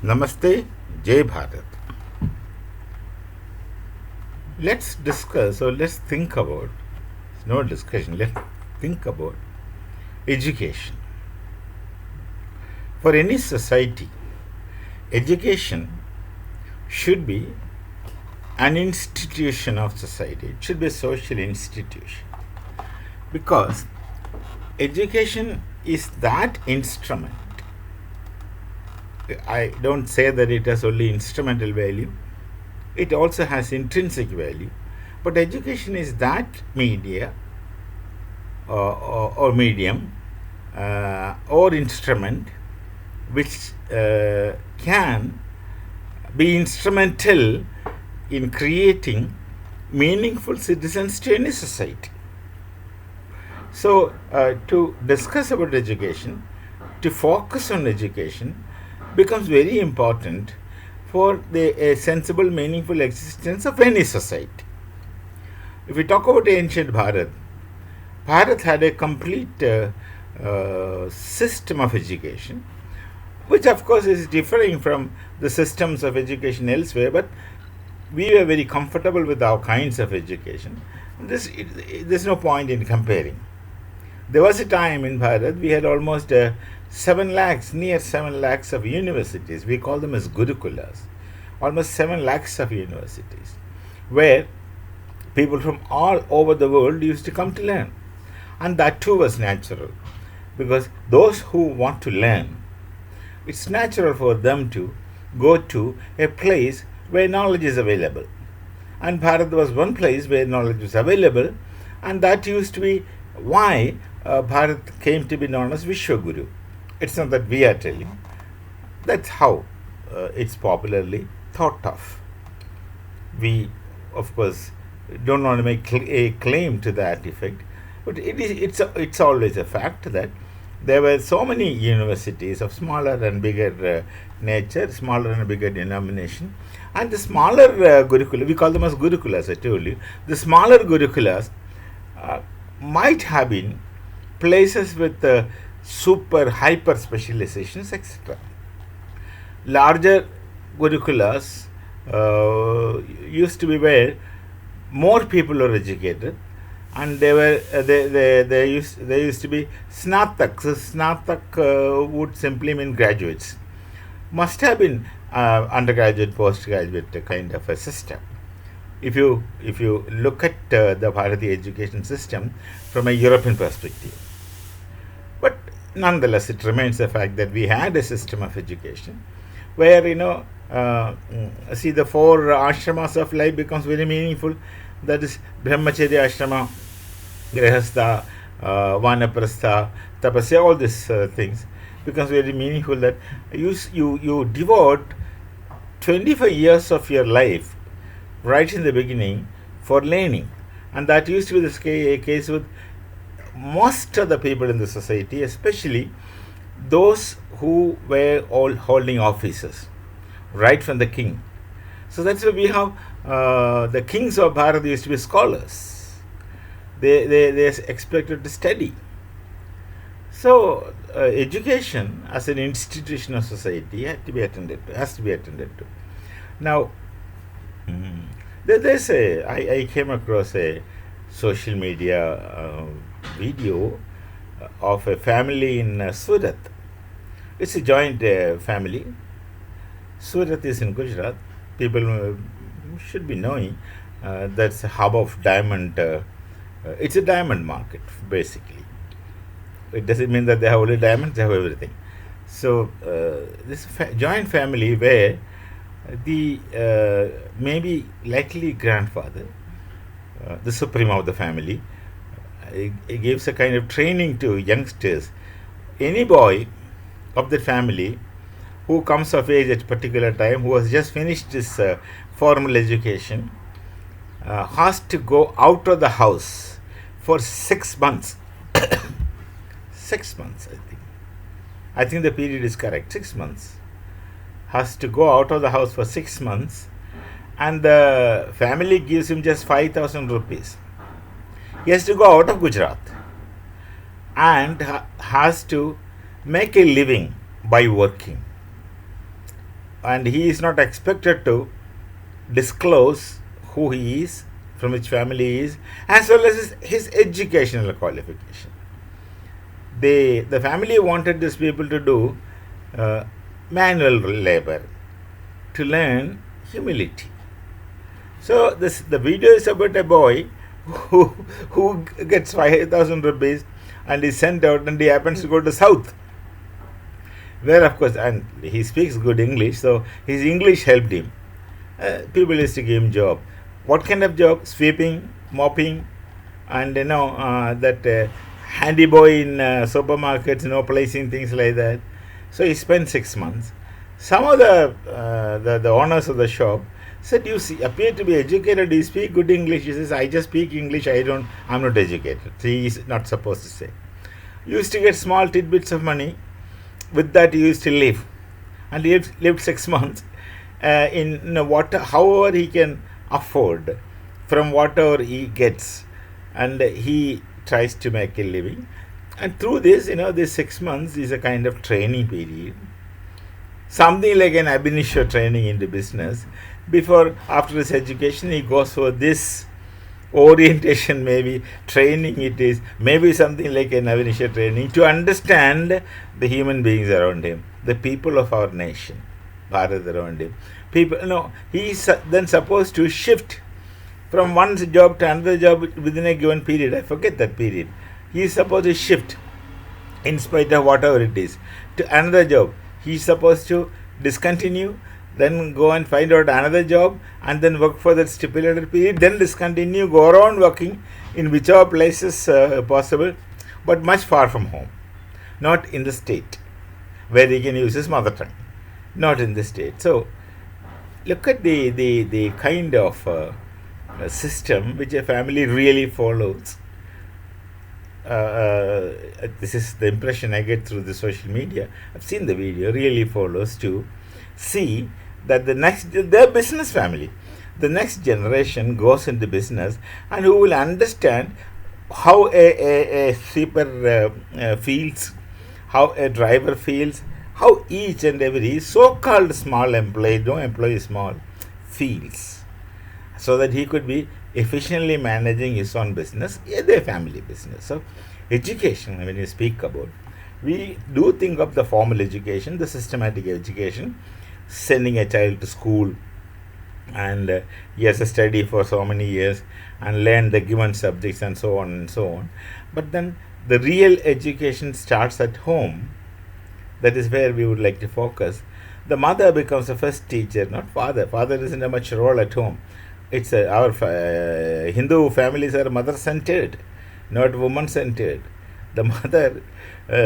Namaste, Jai Bharat. Let's discuss or let's think about, it's no discussion, let's think about education. For any society, education should be an institution of society. It should be a social institution. Because education is that instrument. I don't say that it has only instrumental value, it also has intrinsic value. But education is that media or medium or instrument which can be instrumental in creating meaningful citizens to any society. So, to discuss about education, to focus on education, becomes very important for the sensible, meaningful existence of any society. If we talk about ancient Bharat, Bharat had a complete system of education, which of course is differing from the systems of education elsewhere, but we were very comfortable with our kinds of education. There's no point in comparing. There was a time in Bharat we had almost 7 lakhs, near 7 lakhs of universities. We call them as Gurukulas. Almost 7 lakhs of universities, where people from all over the world used to come to learn. And that too was natural, because those who want to learn, it's natural for them to go to a place where knowledge is available. And Bharat was one place where knowledge was available, and that used to be why Bharat came to be known as Vishwaguru. It's not that we are telling, that's how it's popularly thought of. We, of course, don't want to make a claim to that effect, but it's always a fact that there were so many universities of smaller and bigger nature, smaller and bigger denomination, and the smaller Gurukula, we call them as Gurukulas, I told you, the smaller Gurukulas might have been places with super hyper specializations, etc. Larger Gurukulas used to be where more people were educated, and they used to be snataks. Snatak would simply mean graduates. Must have been undergraduate, postgraduate kind of a system. If you look at the Bharati education system from a European perspective, but nonetheless, it remains a fact that we had a system of education where see, the 4 ashramas of life becomes very meaningful. That is brahmacharya ashrama, grihastha, vanaprastha, tapasya, all these things becomes very meaningful, that you devote 25 years of your life right in the beginning for learning. And that used to be the case with most of the people in the society, especially those who were all holding offices, right from the king. So that's why we have the kings of Bharat used to be scholars. They expected to study. So education as an institution of society has to be attended to. Now, I came across a social media video of a family in Surat. It's a joint family. Surat is in Gujarat. People should be knowing that's a hub of diamond. It's a diamond market, basically. It doesn't mean that they have only diamonds, they have everything. So, this joint family where the maybe likely grandfather, the supreme of the family, it gives a kind of training to youngsters. Any boy of the family who comes of age at a particular time, who has just finished his formal education, has to go out of the house for 6 months. 6 months, I think. I think the period is correct. 6 months. Has to go out of the house for 6 months, and the family gives him just 5,000 rupees. He has to go out of Gujarat and has to make a living by working. and he is not expected to disclose who he is, from which family he is, as well as his educational qualification. The family wanted these people to do uh, manual labor, to learn humility. So the video is about a boy who who gets 5,000 rupees and is sent out, and he happens to go to south, where of course, and he speaks good English, so his English helped him. People used to give him job. What kind of job? Sweeping, mopping, and that handy boy in supermarkets, placing things like that. So he spent 6 months. Some of the owners of the shop said, "You appear to be educated. You speak good English." He says, "I just speak English. I'm not educated." So he is not supposed to say. He used to get small tidbits of money. With that, he used to live, and he lived 6 months in however he can afford from whatever he gets, and he tries to make a living. And through this, this 6 months is a kind of training period, something like an ab initio training into business. Before, after his education, he goes for this orientation, maybe training. It is maybe something like an ab initio training to understand the human beings around him, the people of our nation, Bharat around him. People, he is then supposed to shift from one job to another job within a given period. I forget that period. He is supposed to shift, in spite of whatever it is, to another job. He is supposed to discontinue, then go and find out another job, and then work for that stipulated period, then discontinue, go around working in whichever places possible, but much far from home, not in the state where he can use his mother tongue, not in the state. So look at the kind of system which a family really follows. This is the impression I get through the social media. I've seen the video. Really follows to see that their business family, the next generation goes into business, and who will understand how a sweeper feels, how a driver feels, how each and every so-called small employee, no employee small, feels, so that he could be efficiently managing his own business, their family business. So education, when you speak about, we do think of the formal education, the systematic education, sending a child to school, and he has to study for so many years and learn the given subjects and so on and so on. But then the real education starts at home. That is where we would like to focus. The mother becomes the first teacher, not father. Father isn't a much role at home. It's our Hindu families are mother-centered, not woman-centered. The mother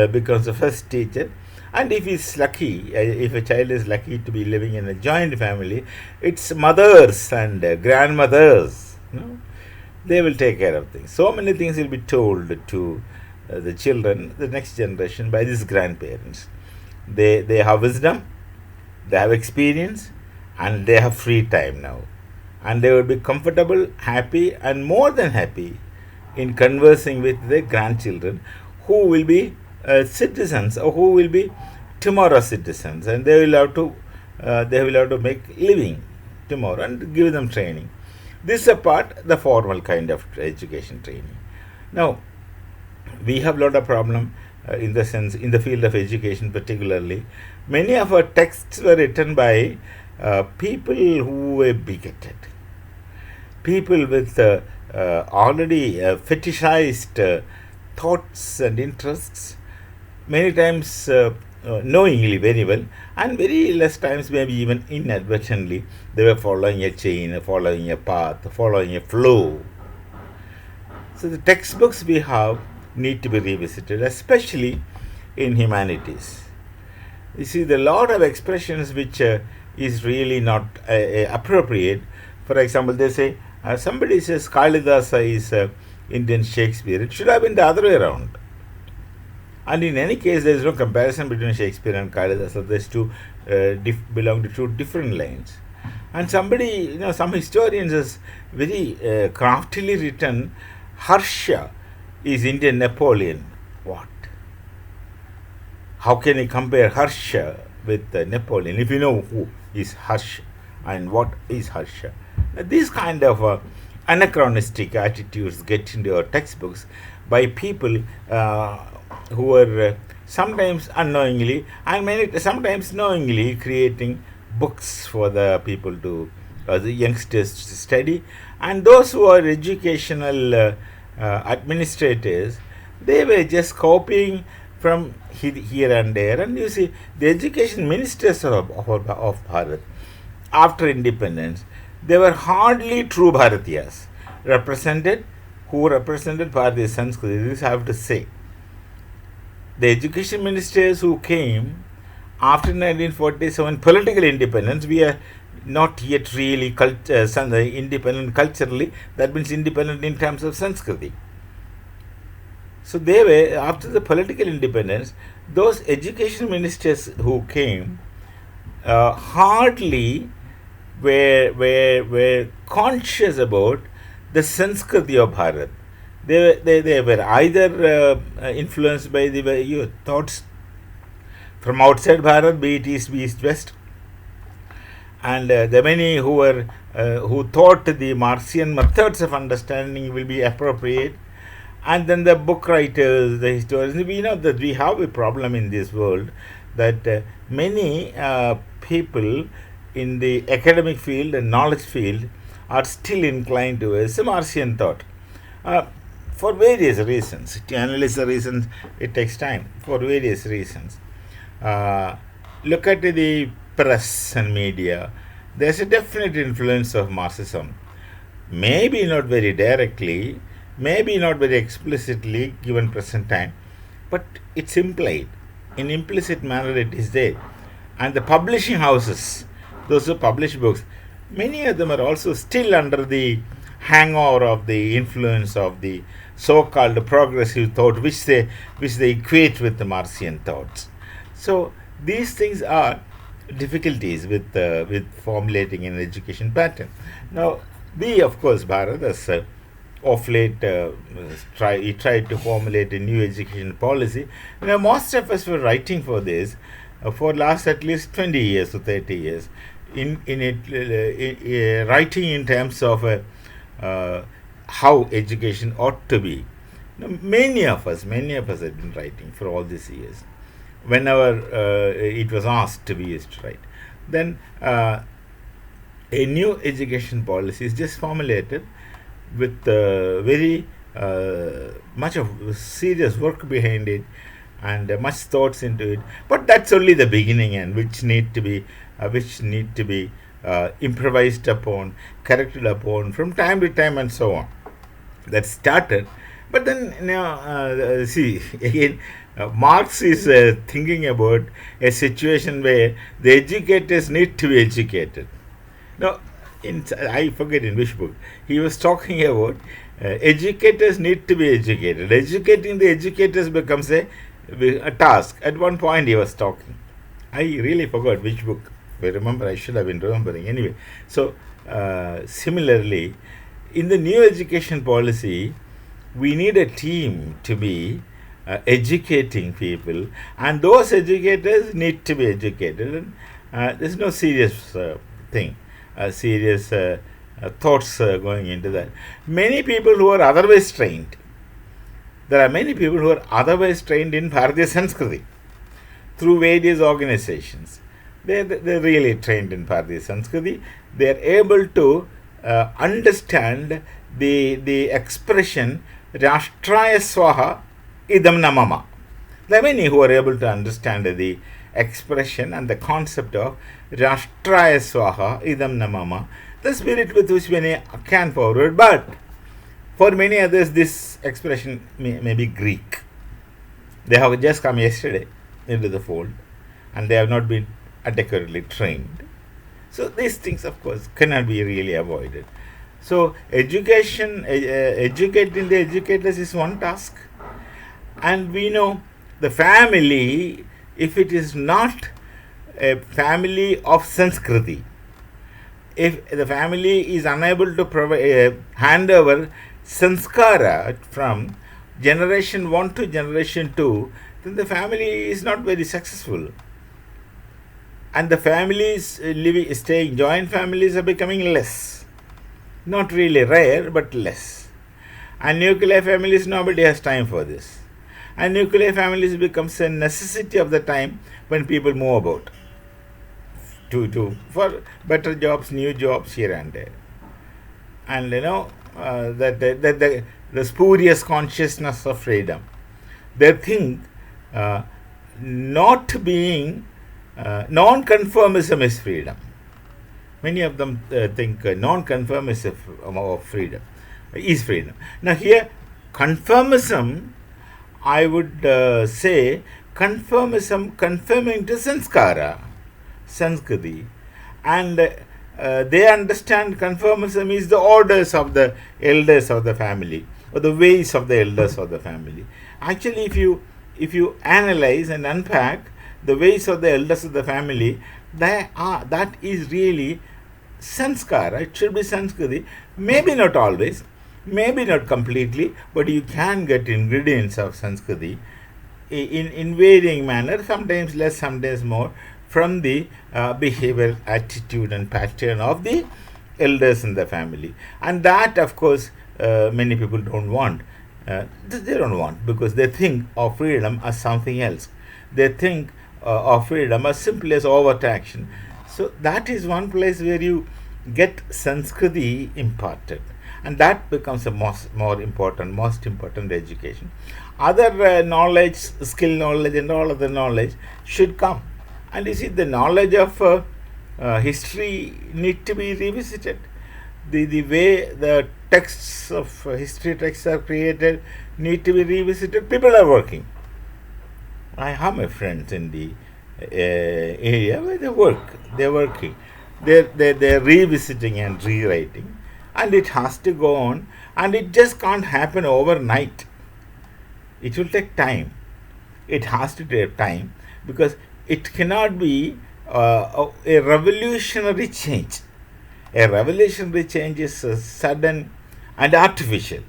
becomes the first teacher, and if he's lucky, if a child is lucky to be living in a joint family, it's mothers and grandmothers. They will take care of things. So many things will be told to the children, the next generation, by these grandparents. They have wisdom, they have experience, and they have free time now. And they will be comfortable, happy, and more than happy in conversing with their grandchildren, who will be citizens, or who will be tomorrow's citizens, and they will have to make living tomorrow and give them training. This is apart the formal kind of education training. Now, we have a lot of problem in the sense, in the field of education particularly. Many of our texts were written by people who were bigoted, people with already fetishized thoughts and interests, many times knowingly very well, and very less times maybe even inadvertently, they were following a chain, following a path, following a flow. So the textbooks we have need to be revisited, especially in humanities. You see, there are a lot of expressions which is really not appropriate. For example, they say, somebody says Kalidasa is Indian Shakespeare. It should have been the other way around. And in any case, there is no comparison between Shakespeare and Kalidasa. These two belong to two different lines. And somebody, some historians has very craftily written, Harsha is Indian Napoleon. What? How can you compare Harsha with Napoleon, if you know who is Harsha and what is Harsha. These kind of anachronistic attitudes get into our textbooks by people who are sometimes unknowingly and many sometimes knowingly creating books for the people to the youngsters to study, and those who are educational administrators, they were just copying from here and there. And you see, the education ministers of Bharat after independence, they were hardly true Bharatiyas represented who represented Bharatiya Sanskriti. This I have to say. The education ministers who came after 1947 political independence, we are not yet really independent culturally. That means independent in terms of Sanskriti. So they were, after the political independence, those education ministers who came hardly were conscious about the Sanskriti of Bharat. They were either influenced by the thoughts from outside Bharat, be it East, West, and the many who were who thought the Marxian methods of understanding will be appropriate, and then the book writers, the historians. We know that we have a problem in this world that many people in the academic field and knowledge field are still inclined towards the Marxian thought. For various reasons. To analyze the reasons, it takes time. For various reasons. Look at the press and media. There's a definite influence of Marxism. Maybe not very directly, maybe not very explicitly given present time, but it's implied. In implicit manner it is there. And the publishing houses, those who publish books, many of them are also still under the hangover of the influence of the so-called progressive thought, which they equate with the Marxian thoughts. So these things are difficulties with formulating an education pattern. Now, of course, Bharat has of late tried to formulate a new education policy. Most of us were writing for this for last at least 20 years or 30 years. Writing in terms of how education ought to be. Many of us have been writing for all these years. Whenever it was asked, we used to write. Then a new education policy is just formulated with very much of serious work behind it and much thoughts into it. But that's only the beginning, and which need to be improvised upon, corrected upon from time to time, and so on. That started, but then see again, Marx is thinking about a situation where the educators need to be educated. Now, I forget in which book he was talking about educators need to be educated. Educating the educators becomes a task. At one point he was talking. I really forgot which book. If I remember, I should have been remembering. Anyway, so similarly, in the new education policy, we need a team to be educating people, and those educators need to be educated. And there's no serious thing, serious thoughts going into that. Many people who are otherwise trained, there are many people who are otherwise trained in Bharatiya Sanskriti through various organizations. They're really trained in Bharatiya Sanskriti. They are able to understand the expression Rashtraya Swaha Idam Namama. There are many who are able to understand the expression and the concept of Rashtraya Swaha Idam Namama, the spirit with which many can forward, but for many others this expression may be Greek. They have just come yesterday into the fold and they have not been adequately trained. So these things, of course, cannot be really avoided. So educating the educators is one task, and we know the family, if it is not a family of Sanskriti, if the family is unable to hand over sanskara from generation 1 to generation 2, then the family is not very successful. and the families staying, joint families are becoming less. Not really rare, but less. And nuclear families, nobody has time for this. And nuclear families becomes a necessity of the time when people move about for better jobs, new jobs here and there. And the spurious consciousness of freedom. They think not being non-conformism is freedom. Many of them think non-conformism of freedom is freedom. Now here, conformism, I would say, conformism, conforming to sanskara, Sanskriti, and they understand conformism is the orders of the elders of the family, or the ways of the elders of the family. Actually, if you analyze and unpack the ways of the elders of the family, that is really sanskara. It should be Sanskriti. Maybe not always, maybe not completely, but you can get ingredients of Sanskriti in varying manner, sometimes less, sometimes more, from the behavior, attitude and pattern of the elders in the family. And that, of course, many people don't want. They don't want, because they think of freedom as something else. They think of freedom as simply as overt action. So that is one place where you get Sanskriti imparted, and that becomes a most important education. Other knowledge, skill knowledge and all other knowledge should come. And you see, the knowledge of history need to be revisited. The way the texts of history texts are created need to be revisited. People are working. I have my friends in the area where they work. They're working. They're revisiting and rewriting. And it has to go on. And it just can't happen overnight. It will take time. It has to take time, because it cannot be a revolutionary change. A revolutionary change is sudden and artificial,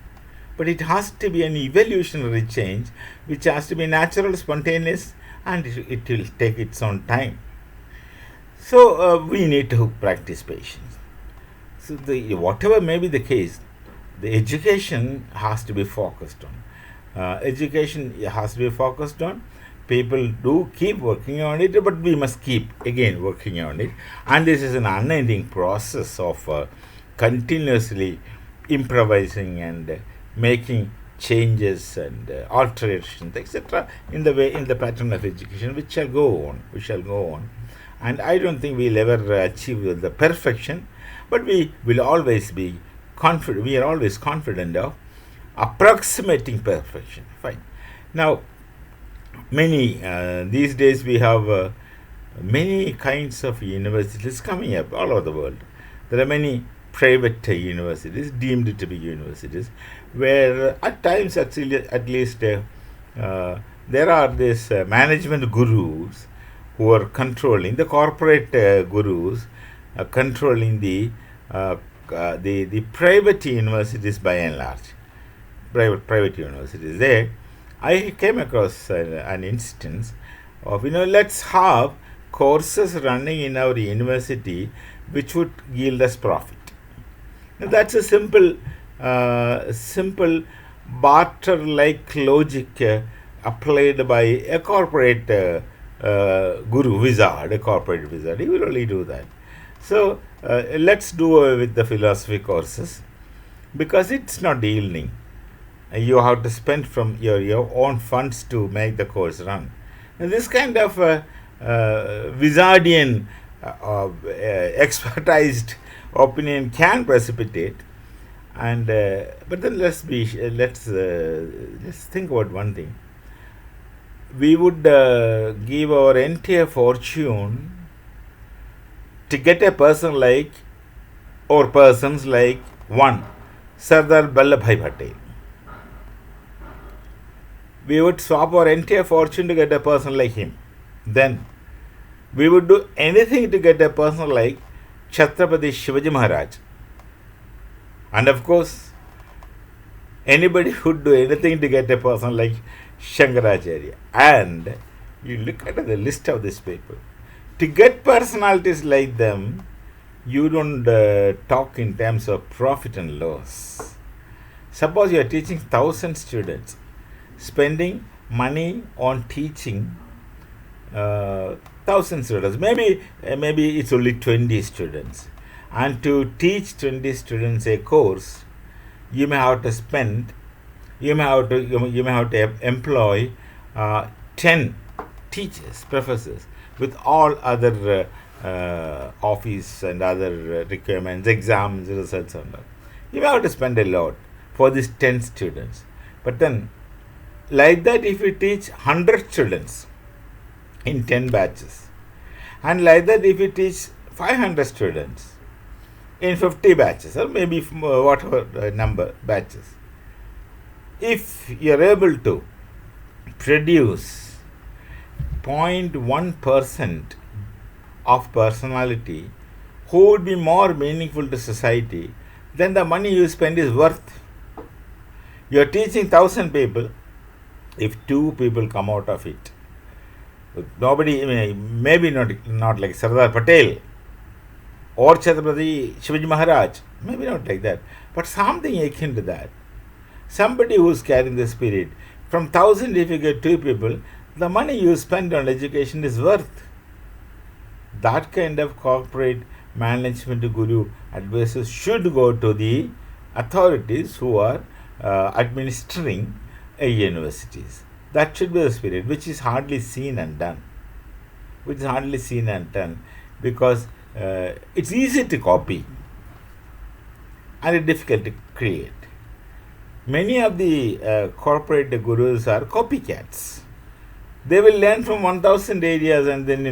but it has to be an evolutionary change which has to be natural, spontaneous, and it will take its own time. So we need to practice patience. So whatever may be the case, the education has to be focused on. Education has to be focused on. People do keep working on it, but we must keep again working on it. And this is an unending process of continuously improvising and making changes and alterations, etc., in the pattern of education, which shall go on. And I don't think we'll ever achieve the perfection, but we will always be confident. We are always confident of approximating perfection. Fine. Now, these days we have many kinds of universities coming up all over the world. There are many private universities, deemed to be universities, where at times at least there are these management gurus who are controlling, the corporate gurus controlling the private universities by and large. Private universities. There, I came across an instance of, let's have courses running in our university which would yield us profit. Now, that's a simple barter-like logic applied by a corporate guru, wizard, a corporate wizard. He will only do that. So, let's do with the philosophy courses, because it's not yielding. You have to spend from your own funds to make the course run. Now, this kind of wizardian expertized opinion can precipitate, and but then let's think about one thing. We would give our entire fortune to get a person like, or persons like, one, Sardar Vallabhbhai Patel. We would swap our entire fortune to get a person like him. Then we would do anything to get a person like Chhatrapati Shivaji Maharaj. And of course, anybody would do anything to get a person like Shankaracharya. And you look at the list of these people. To get personalities like them, you don't talk in terms of profit and loss. Suppose you are teaching 1,000 students, spending money on teaching 1,000 students. Maybe it's only 20 students, and to teach 20 students a course, you may have to spend, you may have to employ 10 teachers, professors, with all other office and other requirements, exams, results, and all. You may have to spend a lot for these 10 students. But then, like that, if you teach 100 students in 10 batches, and like that, if you teach 500 students in 50 batches, or maybe whatever number batches, if you are able to produce 0.1% of personality who would be more meaningful to society, then the money you spend is worth. You are teaching 1,000 people. If 2 people come out of it, nobody, maybe not like Sardar Patel or Chhatrapati Shivaji Maharaj, maybe not like that, but something akin to that. Somebody who's carrying the spirit. From 1,000, if you get 2 people, the money you spend on education is worth. That kind of corporate management guru advices should go to the authorities who are administering universities. That should be the spirit, which is hardly seen and done. Because it's easy to copy and it's difficult to create. Many of the corporate gurus are copycats. They will learn from 1,000 areas, and then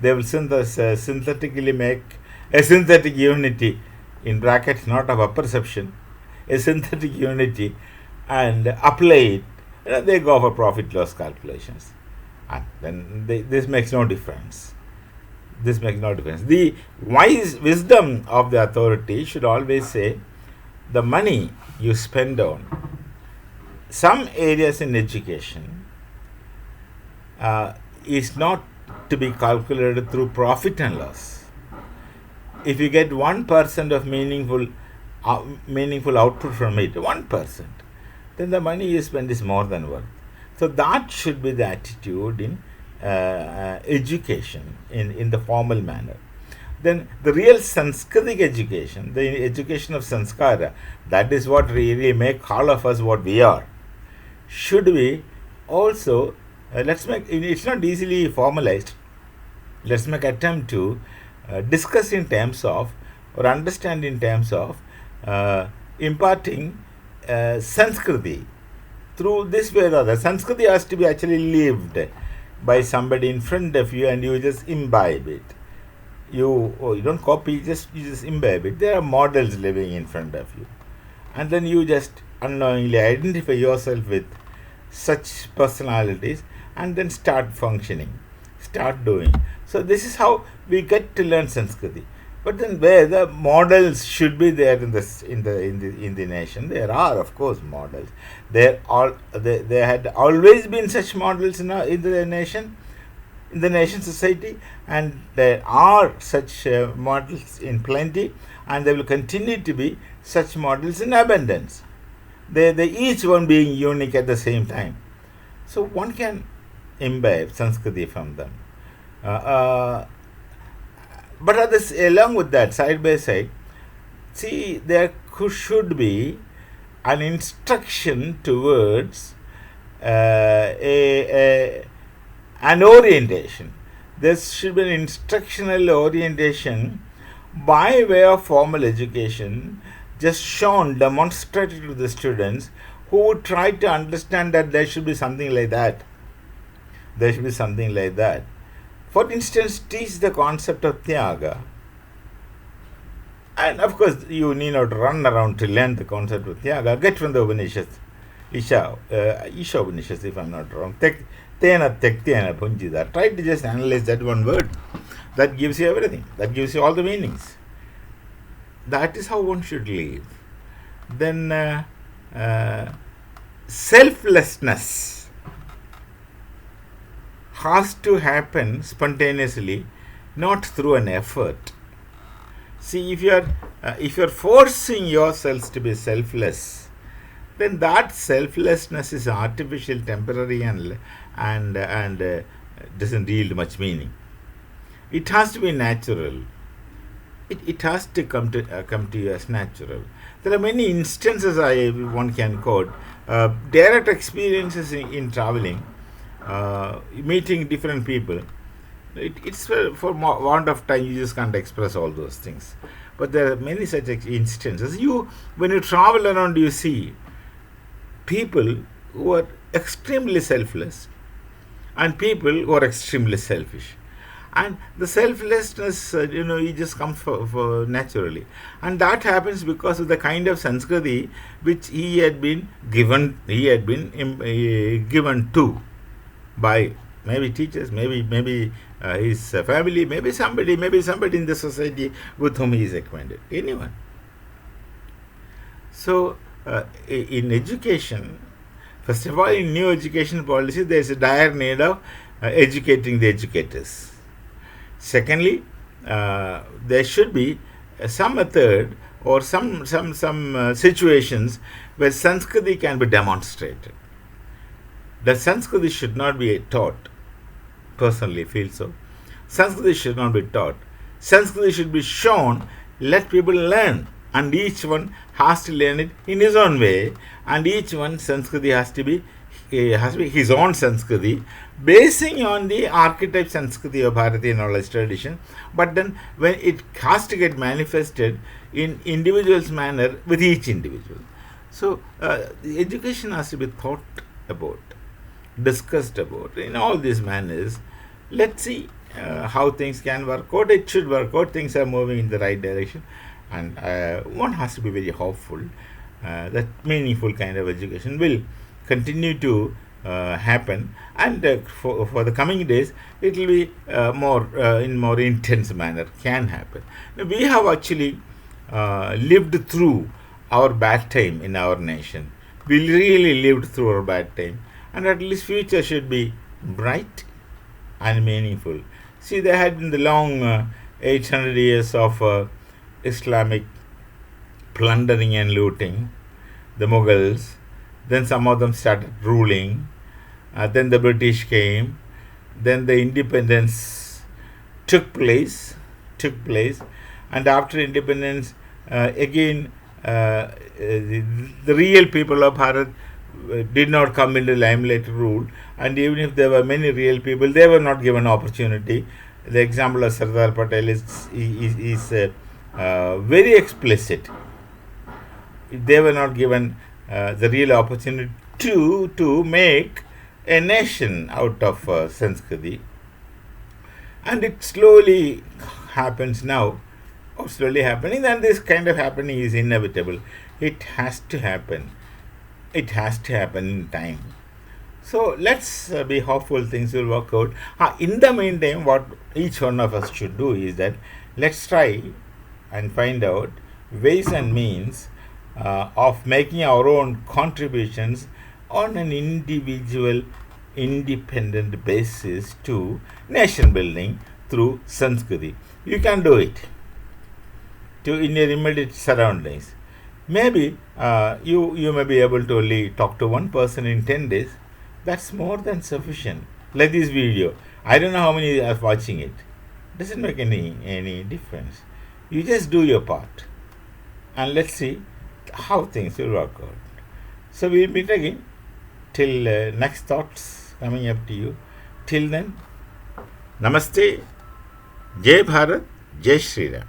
they will synthetically make a synthetic unity, in brackets not of perception, a synthetic unity, and apply it. They go for profit loss calculations, and then this makes no difference. The wisdom of the authority should always say, the money you spend on some areas in education is not to be calculated through profit and loss. If you get 1% of meaningful output from it, 1%, then the money you spend is more than worth. So that should be the attitude in education in the formal manner. Then the real Sanskritic education, the education of sanskara, that is what really make all of us what we are, should be also, it's not easily formalized. Let's make attempt to discuss in terms of, or understand in terms of imparting Sanskriti through this way or other. Sanskriti has to be actually lived by somebody in front of you, and you just imbibe it. You don't copy, you just imbibe it. There are models living in front of you, and then you just unknowingly identify yourself with such personalities, and then start functioning, start doing. So this is how we get to learn Sanskriti. But then, where the models should be there in the nation, there are of course models. There had always been such models in the nation, in the nation society, and there are such models in plenty, and there will continue to be such models in abundance. They each one being unique at the same time. So one can imbibe Sanskriti from them. But along with that, side by side, see, there should be an instruction towards an orientation. There should be an instructional orientation by way of formal education, just shown, demonstrated to the students, who would try to understand that there should be something like that. There should be something like that. For instance, teach the concept of Tyaga. And of course, you need not run around to learn the concept of Tyaga. Get from the Upanishads, Isha Upanishads, if I'm not wrong. Tena Tektena Punjida. Try to just analyze that one word. That gives you everything. That gives you all the meanings. That is how one should live. Then selflessness has to happen spontaneously not through an effort. See, if you're forcing yourselves to be selfless, then that selflessness is artificial, temporary, and doesn't yield much meaning. It has to be natural. It has to come to you as natural. There are many instances one can quote. Direct experiences in traveling, meeting different people. It's for want of time, you just can't express all those things. But there are many such instances. When you travel around, you see people who are extremely selfless and people who are extremely selfish. And the selflessness, it just comes for naturally. And that happens because of the kind of Sanskriti which he had been given to by maybe teachers, maybe his family, maybe somebody in the society with whom he is acquainted. Anyone. So, in education, first of all, in new education policy, there is a dire need of educating the educators. Secondly, there should be some method or some situations where Sanskriti can be demonstrated. That Sanskriti should not be taught. Personally, feel so. Sanskriti should not be taught. Sanskriti should be shown. Let people learn, and each one has to learn it in his own way. And each one Sanskriti has to be his own Sanskriti, basing on the archetype Sanskriti of Bharatiya knowledge tradition. But then, when it has to get manifested in individual's manner with each individual. So, the education has to be thought about, discussed about in all these manners. Let's see how things can work out. It should work out. Things are moving in the right direction, and one has to be very hopeful that meaningful kind of education will continue to happen, and for the coming days it will be more intense manner can happen. Now, we have actually lived through our bad time in our nation. We really lived through our bad time, and at least future should be bright and meaningful. See, they had in the long 800 years of Islamic plundering and looting, the Mughals. Then some of them started ruling. Then the British came. Then the independence took place. And after independence, again, the real people of Bharat did not come into limelight to rule. And even if there were many real people, they were not given opportunity. The example of Sardar Patel is very explicit. They were not given the real opportunity to make a nation out of Sanskriti. And it slowly happens now, or slowly happening, and this kind of happening is inevitable. It has to happen. It has to happen in time. So let's be hopeful things will work out. In the meantime, what each one of us should do is that let's try and find out ways and means of making our own contributions on an individual, independent basis to nation building through Sanskriti. You can do it in your immediate surroundings. Maybe you may be able to only talk to one person in 10 days. That's more than sufficient. Like this video, I don't know how many are watching it. Doesn't make any difference. You just do your part, and let's see how things will work out. So we'll meet again. Till next thoughts coming up to you. Till then, Namaste, Jai Bharat, Jai Shri Ram.